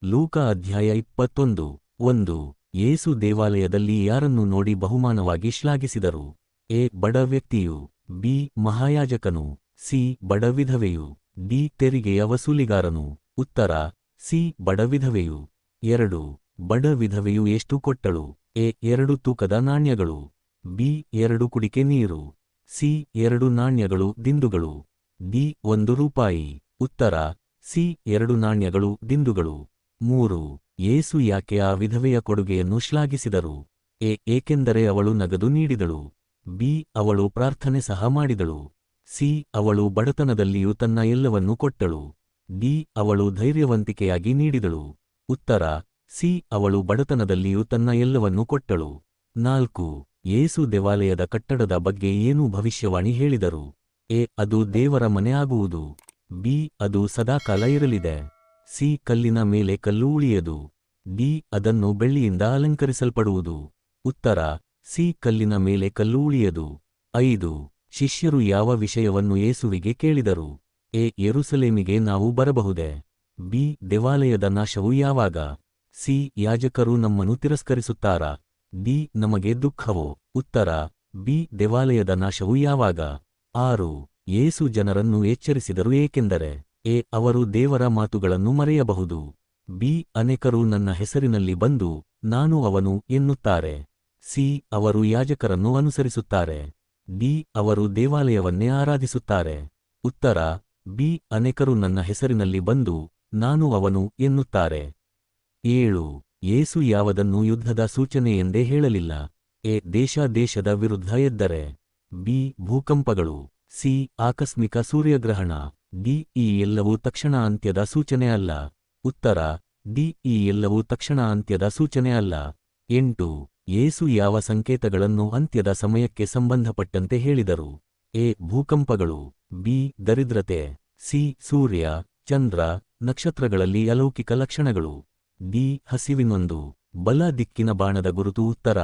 ಲೂಕ ಅಧ್ಯಾಯ 21 ಯೇಸು ದೇವಾಲಯದಲ್ಲಿ ಯಾರನ್ನು ನೋಡಿ ಬಹುಮಾನವಾಗಿ ಶ್ಲಾಘಿಸಿದರು? ಎ. ಬಡ ವ್ಯಕ್ತಿಯು. ಬಿ. ಮಹಾಯಾಜಕನು. ಸಿ. ಬಡ ವಿಧವೆಯು. ಡಿ. ತೆರಿಗೆಯ ವಸೂಲಿಗಾರನು. ಉತ್ತರ ಸಿ. ಬಡ ವಿಧವೆಯು. 2. ಬಡ ವಿಧವೆಯು ಎಷ್ಟು ಕೊಟ್ಟಳು? ಎ. 2 ತೂಕದ ನಾಣ್ಯಗಳು. ಬಿ. 2 ಕುಡಿಕೆ ನೀರು. ಸಿ. 2 ನಾಣ್ಯಗಳು ದಿಂಡುಗಳು. ಡಿ. 1 ರೂಪಾಯಿ. ಉತ್ತರ ಸಿ. 2 ನಾಣ್ಯಗಳು ದಿಂಡುಗಳು. 3. ಯೇಸು ಯಾಕೆ ಆ ವಿಧವೆಯ ಕೊಡುಗೆಯನ್ನು ಶ್ಲಾಘಿಸಿದರು? ಎ. ಏಕೆಂದರೆ ಅವಳು ನಗದು ನೀಡಿದಳು. ಬಿ. ಅವಳು ಪ್ರಾರ್ಥನೆ ಸಹ ಮಾಡಿದಳು. ಸಿ. ಅವಳು ಬಡತನದಲ್ಲಿಯೂ ತನ್ನ ಎಲ್ಲವನ್ನೂ ಕೊಟ್ಟಳು. ಡಿ. ಅವಳು ಧೈರ್ಯವಂತಿಕೆಯಾಗಿ ನೀಡಿದಳು. ಉತ್ತರ ಸಿ. ಅವಳು ಬಡತನದಲ್ಲಿಯೂ ತನ್ನ ಎಲ್ಲವನ್ನೂ ಕೊಟ್ಟಳು. 4. ಯೇಸು ದೇವಾಲಯದ ಕಟ್ಟಡದ ಬಗ್ಗೆ ಏನು ಭವಿಷ್ಯವಾಣಿ ಹೇಳಿದರು? ಎ. ಅದು ದೇವರ ಮನೆ ಆಗುವುದು. ಬಿ. ಅದು ಸದಾಕಾಲ ಇರಲಿದೆ. ಸಿ. ಕಲ್ಲಿನ ಮೇಲೆ ಕಲ್ಲು ಉಳಿಯದು. ಡಿ. ಅದನ್ನು ಬೆಳ್ಳಿಯಿಂದ ಅಲಂಕರಿಸಲ್ಪಡುವುದು. ಉತ್ತರ ಸಿ. ಕಲ್ಲಿನ ಮೇಲೆ ಕಲ್ಲು ಉಳಿಯದು. 5. ಶಿಷ್ಯರು ಯಾವ ವಿಷಯವನ್ನು ಯೇಸುವಿಗೆ ಕೇಳಿದರು? ಎ. ಯೆರೂಸಲೇಮಿಗೆ ನಾವು ಬರಬಹುದೇ? ಬಿ. ದೇವಾಲಯದ ನಾಶವು ಯಾವಾಗ? ಸಿ. ಯಾಜಕರು ನಮ್ಮನ್ನು ತಿರಸ್ಕರಿಸುತ್ತಾರಾ? ಡಿ. ನಮಗೆ ದುಃಖವೋ? ಉತ್ತರ ಬಿ. ದೇವಾಲಯದ ನಾಶವು ಯಾವಾಗ? 6. ಯೇಸು ಜನರನ್ನು ಎಚ್ಚರಿಸಿದರು ಏಕೆಂದರೆ? ಎ. ಅವರು ದೇವರ ಮಾತುಗಳನ್ನು ಮರೆಯಬಹುದು. ಬಿ. ಅನೇಕರು ನನ್ನ ಹೆಸರಿನಲ್ಲಿ ಬಂದು ನಾನು ಅವನು ಎನ್ನುತ್ತಾರೆ. ಸಿ. ಅವರು ಯಾಜಕರನ್ನು ಅನುಸರಿಸುತ್ತಾರೆ. ಡಿ. ಅವರು ದೇವಾಲಯವನ್ನೇ ಆರಾಧಿಸುತ್ತಾರೆ. ಉತ್ತರ ಬಿ. ಅನೇಕರು ನನ್ನ ಹೆಸರಿನಲ್ಲಿ ಬಂದು ನಾನು ಅವನು ಎನ್ನುತ್ತಾರೆ. 7. ಯೇಸು ಯಾವುದನ್ನು ಯುದ್ಧದ ಸೂಚನೆ ಎಂದೇ ಹೇಳಲಿಲ್ಲ? ಎ. ದೇಶದ ವಿರುದ್ಧ ಎದ್ದರೆ. ಬಿ. ಭೂಕಂಪಗಳು. ಸಿ. ಆಕಸ್ಮಿಕ ಸೂರ್ಯಗ್ರಹಣ. ಡಿ. ಈ ಎಲ್ಲವೂ ತಕ್ಷಣ ಅಂತ್ಯದ ಸೂಚನೆ ಅಲ್ಲ. ಉತ್ತರ ಡಿ. ಈ ಎಲ್ಲವೂ ತಕ್ಷಣ ಅಂತ್ಯದ ಸೂಚನೆ ಅಲ್ಲ. 8. ಯೇಸು ಯಾವ ಸಂಕೇತಗಳನ್ನು ಅಂತ್ಯದ ಸಮಯಕ್ಕೆ ಸಂಬಂಧಪಟ್ಟಂತೆ ಹೇಳಿದರು? ಎ. ಭೂಕಂಪಗಳು. ಬಿ. ದರಿದ್ರತೆ. ಸಿ. ಸೂರ್ಯ, ಚಂದ್ರ, ನಕ್ಷತ್ರಗಳಲ್ಲಿ ಅಲೌಕಿಕ ಲಕ್ಷಣಗಳು. ಡಿ. ಹಸಿವಿನೊಂದು ಬಲ ದಿಕ್ಕಿನ ಬಾಣದ ಗುರುತು. ಉತ್ತರ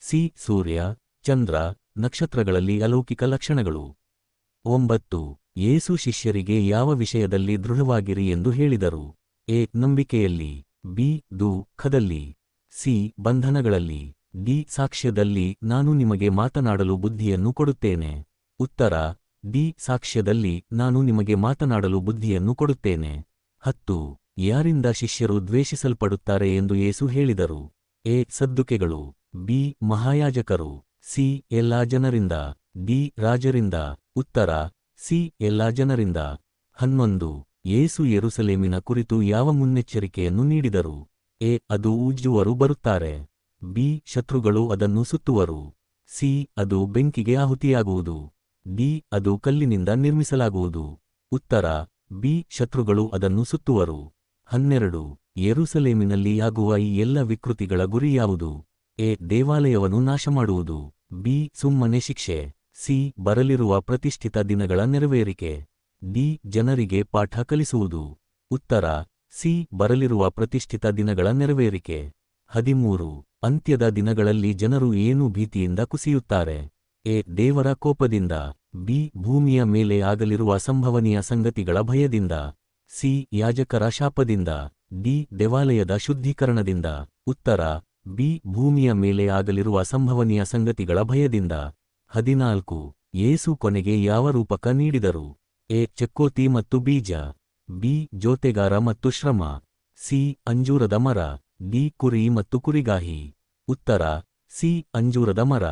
ಸಿ. ಸೂರ್ಯ, ಚಂದ್ರ, ನಕ್ಷತ್ರಗಳಲ್ಲಿ ಅಲೌಕಿಕ ಲಕ್ಷಣಗಳು. 9. ಯೇಸು ಶಿಷ್ಯರಿಗೆ ಯಾವ ವಿಷಯದಲ್ಲಿ ದೃಢವಾಗಿರಿ ಎಂದು ಹೇಳಿದರು? ಎ. ನಂಬಿಕೆಯಲ್ಲಿ. ಬಿ. ದುಃಖದಲ್ಲಿ. ಸಿ. ಬಂಧನಗಳಲ್ಲಿ. ಡಿ. ಸಾಕ್ಷ್ಯದಲ್ಲಿ. ನಾನು ನಿಮಗೆ ಮಾತನಾಡಲು ಬುದ್ಧಿಯನ್ನು ಕೊಡುತ್ತೇನೆ. ಉತ್ತರ ಡಿ. ಸಾಕ್ಷ್ಯದಲ್ಲಿ. ನಾನು ನಿಮಗೆ ಮಾತನಾಡಲು ಬುದ್ಧಿಯನ್ನು ಕೊಡುತ್ತೇನೆ. 10. ಯಾರಿಂದ ಶಿಷ್ಯರು ದ್ವೇಷಿಸಲ್ಪಡುತ್ತಾರೆ ಎಂದು ಯೇಸು ಹೇಳಿದರು? ಎ. ಸದ್ದುಕೆಗಳು. ಬಿ. ಮಹಾಯಾಜಕರು. ಸಿ. ಎಲ್ಲಾ ಜನರಿಂದ. ಡಿ. ರಾಜರಿಂದ. ಉತ್ತರ ಸಿ. ಎಲ್ಲಾ ಜನರಿಂದ. 11. ಯೇಸು ಯೆರೂಸಲೇಮಿನ ಕುರಿತು ಯಾವ ಮುನ್ನೆಚ್ಚರಿಕೆಯನ್ನು ನೀಡಿದರು? ಎ. ಅದು ಉಜ್ಜುವರು ಬರುತ್ತಾರೆ. ಬಿ. ಶತ್ರುಗಳು ಅದನ್ನು ಸುತ್ತುವರು. ಸಿ. ಅದು ಬೆಂಕಿಗೆ ಆಹುತಿಯಾಗುವುದು. ಡಿ. ಅದು ಕಲ್ಲಿನಿಂದ ನಿರ್ಮಿಸಲಾಗುವುದು. ಉತ್ತರ ಬಿ. ಶತ್ರುಗಳು ಅದನ್ನು ಸುತ್ತುವರು. 12. ಯೆರೂಸಲೇಮಿನಲ್ಲಿ ಆಗುವ ಈ ಎಲ್ಲ ವಿಕೃತಿಗಳ ಗುರಿ ಯಾವುದು? ಎ. ದೇವಾಲಯವನ್ನು ನಾಶಮಾಡುವುದು. ಬಿ. ಸುಮ್ಮನೆ ಶಿಕ್ಷೆ. ಸಿ. ಬರಲಿರುವ ಪ್ರತಿಷ್ಠಿತ ದಿನಗಳ ನೆರವೇರಿಕೆ. ಡಿ. ಜನರಿಗೆ ಪಾಠ ಕಲಿಸುವುದು. ಉತ್ತರ ಸಿ. ಬರಲಿರುವ ಪ್ರತಿಷ್ಠಿತ ದಿನಗಳ ನೆರವೇರಿಕೆ. 13. ಅಂತ್ಯದ ದಿನಗಳಲ್ಲಿ ಜನರು ಏನು ಭೀತಿಯಿಂದ ಕುಸಿಯುತ್ತಾರೆ? ಎ. ದೇವರ ಕೋಪದಿಂದ. ಬಿ. ಭೂಮಿಯ ಮೇಲೆ ಆಗಲಿರುವ ಸಂಭವನೀಯ ಸಂಗತಿಗಳ ಭಯದಿಂದ. ಸಿ. ಯಾಜಕರ ಶಾಪದಿಂದ. ಡಿ. ದೇವಾಲಯದ ಶುದ್ಧೀಕರಣದಿಂದ. ಉತ್ತರ ಬಿ. ಭೂಮಿಯ ಮೇಲೆ ಆಗಲಿರುವ ಸಂಭವನೀಯ ಸಂಗತಿಗಳ ಭಯದಿಂದ. 14. ಯೇಸು ಕೊನೆಗೆ ಯಾವ ರೂಪಕ ನೀಡಿದರು? ಎ. ಚಕ್ಕೋತಿ ಮತ್ತು ಬೀಜ. ಬಿ. ಜೋತೆಗಾರ ಮತ್ತು ಶ್ರಮ. ಸಿ. ಅಂಜೂರದ ಮರ. ಡಿ. ಕುರಿ ಮತ್ತು ಕುರಿಗಾಹಿ. ಉತ್ತರ ಸಿ. ಅಂಜೂರದ ಮರ.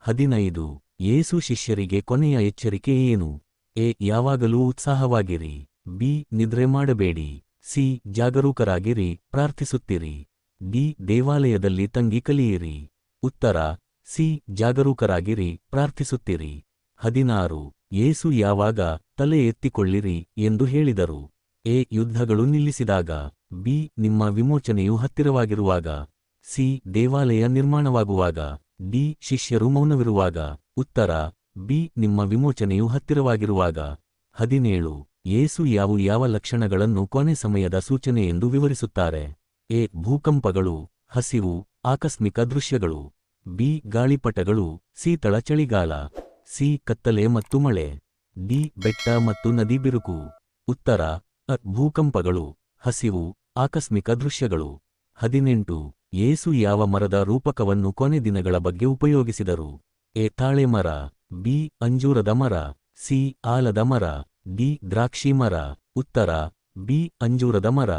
15. ಯೇಸು ಶಿಷ್ಯರಿಗೆ ಕೊನೆಯ ಎಚ್ಚರಿಕೆ ಏನು? ಎ. ಯಾವಾಗಲೂ ಉತ್ಸಾಹವಾಗಿರಿ. ಬಿ. ನಿದ್ರೆ ಮಾಡಬೇಡಿ. ಸಿ. ಜಾಗರೂಕರಾಗಿರಿ, ಪ್ರಾರ್ಥಿಸುತ್ತಿರಿ. ಡಿ. ದೇವಾಲಯದಲ್ಲಿ ತಂಗಿ ಕಲಿಯಿರಿ. ಉತ್ತರ ಸಿ. ಜಾಗರೂಕರಾಗಿರಿ, ಪ್ರಾರ್ಥಿಸುತ್ತಿರಿ. 16. ಯೇಸು ಯಾವಾಗ ತಲೆ ಎತ್ತಿಕೊಳ್ಳಿರಿ ಎಂದು ಹೇಳಿದರು? ಎ. ಯುದ್ಧಗಳು ನಿಲ್ಲಿಸಿದಾಗ. ಬಿ. ನಿಮ್ಮ ವಿಮೋಚನೆಯು ಹತ್ತಿರವಾಗಿರುವಾಗ. ಸಿ. ದೇವಾಲಯ ನಿರ್ಮಾಣವಾಗುವಾಗ. ಡಿ. ಶಿಷ್ಯರು ಮೌನವಿರುವಾಗ. ಉತ್ತರ ಬಿ. ನಿಮ್ಮ ವಿಮೋಚನೆಯು ಹತ್ತಿರವಾಗಿರುವಾಗ. 17. ಯೇಸು ಯಾವ ಲಕ್ಷಣಗಳನ್ನು ಕೊನೆ ಸಮಯದ ಸೂಚನೆ ಎಂದು ವಿವರಿಸುತ್ತಾರೆ? ಎ. ಭೂಕಂಪಗಳು. ಹಸಿವು, ಆಕಸ್ಮಿಕ ದೃಶ್ಯಗಳು. ಬಿ. ಗಾಳಿಪಟಗಳು, ಶೀತಳ ಚಳಿಗಾಲ. ಸಿ. ಕತ್ತಲೆ ಮತ್ತು ಮಳೆ. ಡಿ. ಬೆಟ್ಟ ಮತ್ತು ನದಿ ಬಿರುಕು. ಉತ್ತರ ಅ. ಭೂಕಂಪಗಳು, ಹಸಿವು, ಆಕಸ್ಮಿಕ ದೃಶ್ಯಗಳು. 18 ಯೇಸು ಯಾವ ಮರದ ರೂಪಕವನ್ನು ಕೊನೆ ದಿನಗಳ ಬಗ್ಗೆ ಉಪಯೋಗಿಸಿದರು? ಎ. ತಾಳೆ ಮರ, ಬಿ. ಅಂಜೂರದ ಮರ, ಸಿ. ಆಲದ ಮರ, ಡಿ. ದ್ರಾಕ್ಷಿ ಮರ. ಉತ್ತರ ಬಿ. ಅಂಜೂರದ ಮರ.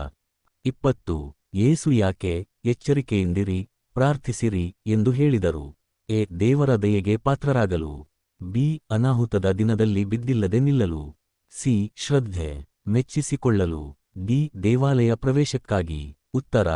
20 ಯೇಸು ಯಾಕೆ ಎಚ್ಚರಿಕೆಯಿಂದಿರಿ, ಪ್ರಾರ್ಥಿಸಿರಿ ಎಂದು ಹೇಳಿದರು? ಎ. ದೇವರ ದಯೆಗೆ ಪಾತ್ರರಾಗಲು, ಬಿ. ಅನಾಹುತದ ದಿನದಲ್ಲಿ ಬಿದ್ದಿಲ್ಲದೆ ನಿಲ್ಲಲು, ಸಿ. ಶ್ರದ್ಧೆ ಮೆಚ್ಚಿಸಿಕೊಳ್ಳಲು, ಡಿ. ದೇವಾಲಯ ಪ್ರವೇಶಕ್ಕಾಗಿ. ಉತ್ತರ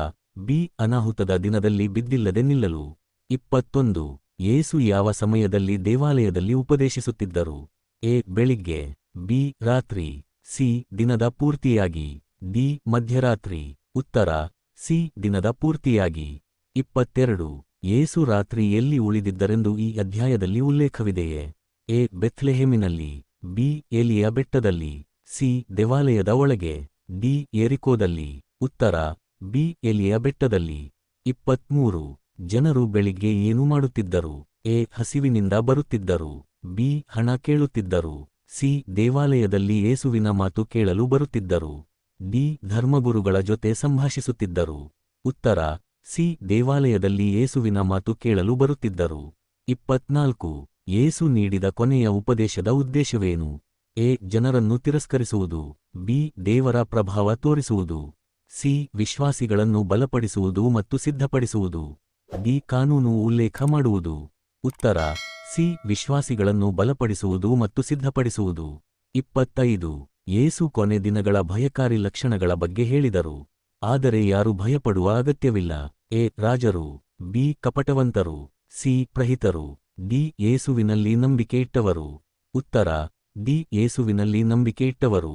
ಬಿ. ಅನಾಹುತದ ದಿನದಲ್ಲಿ ಬಿದ್ದಿಲ್ಲದೆ ನಿಲ್ಲಲು. 21 ಯೇಸು ಯಾವ ಸಮಯದಲ್ಲಿ ದೇವಾಲಯದಲ್ಲಿ ಉಪದೇಶಿಸುತ್ತಿದ್ದರು? ಎ. ಬೆಳಿಗ್ಗೆ, ಬಿ. ರಾತ್ರಿ, ಸಿ. ದಿನದ ಪೂರ್ತಿಯಾಗಿ, ಡಿ. ಮಧ್ಯರಾತ್ರಿ. ಉತ್ತರ ಸಿ. ದಿನದ ಪೂರ್ತಿಯಾಗಿ. 22 ಯೇಸು ರಾತ್ರಿ ಎಲ್ಲಿ ಉಳಿದಿದ್ದರೆಂದು ಈ ಅಧ್ಯಾಯದಲ್ಲಿ ಉಲ್ಲೇಖವಿದೆಯೇ? ಎ. ಬೆಥ್ಲೆಹೇಮಿನಲ್ಲಿ, ಬಿ. ಎಲಿಯ ಬೆಟ್ಟದಲ್ಲಿ, ಸಿ. ದೇವಾಲಯದ ಒಳಗೆ, ಡಿ. ಯೆರಿಕೋದಲ್ಲಿ. ಉತ್ತರ ಬಿ. ಎಲಿಯ ಬೆಟ್ಟದಲ್ಲಿ. 23 ಜನರು ಬೆಳಿಗ್ಗೆ ಏನು ಮಾಡುತ್ತಿದ್ದರು? ಎ. ಹಸಿವಿನಿಂದ ಬರುತ್ತಿದ್ದರು, ಬಿ. ಹಣ ಕೇಳುತ್ತಿದ್ದರು, ಸಿ. ದೇವಾಲಯದಲ್ಲಿ ಯೇಸುವಿನ ಮಾತು ಕೇಳಲು ಬರುತ್ತಿದ್ದರು, ಡಿ. ಧರ್ಮಗುರುಗಳ ಜೊತೆ ಸಂಭಾಷಿಸುತ್ತಿದ್ದರು. ಉತ್ತರ ಸಿ. ದೇವಾಲಯದಲ್ಲಿ ಯೇಸುವಿನ ಮಾತು ಕೇಳಲು ಬರುತ್ತಿದ್ದರು. 24 ಯೇಸು ನೀಡಿದ ಕೊನೆಯ ಉಪದೇಶದ ಉದ್ದೇಶವೇನು? ಎ. ಜನರನ್ನು ತಿರಸ್ಕರಿಸುವುದು, ಬಿ. ದೇವರ ಪ್ರಭಾವ ತೋರಿಸುವುದು, ಸಿ. ವಿಶ್ವಾಸಿಗಳನ್ನು ಬಲಪಡಿಸುವುದು ಮತ್ತು ಸಿದ್ಧಪಡಿಸುವುದು, ಡಿ. ಕಾನೂನು ಉಲ್ಲೇಖ ಮಾಡುವುದು. ಉತ್ತರ ಸಿ. ವಿಶ್ವಾಸಿಗಳನ್ನು ಬಲಪಡಿಸುವುದು ಮತ್ತು ಸಿದ್ಧಪಡಿಸುವುದು. 25 ಯೇಸು ಕೊನೆ ದಿನಗಳ ಭಯಕಾರಿ ಲಕ್ಷಣಗಳ ಬಗ್ಗೆ ಹೇಳಿದರು. ಆದರೆ ಯಾರು ಭಯಪಡುವ ಅಗತ್ಯವಿಲ್ಲ? ಎ. ರಾಜರು, ಬಿ. ಕಪಟವಂತರು, ಸಿ. ಪ್ರಹಿತರು, ಡಿ. ಯೇಸುವಿನಲ್ಲಿ ನಂಬಿಕೆ ಇಟ್ಟವರು. ಉತ್ತರ ಡಿ. ಯೇಸುವಿನಲ್ಲಿ ನಂಬಿಕೆ ಇಟ್ಟವರು.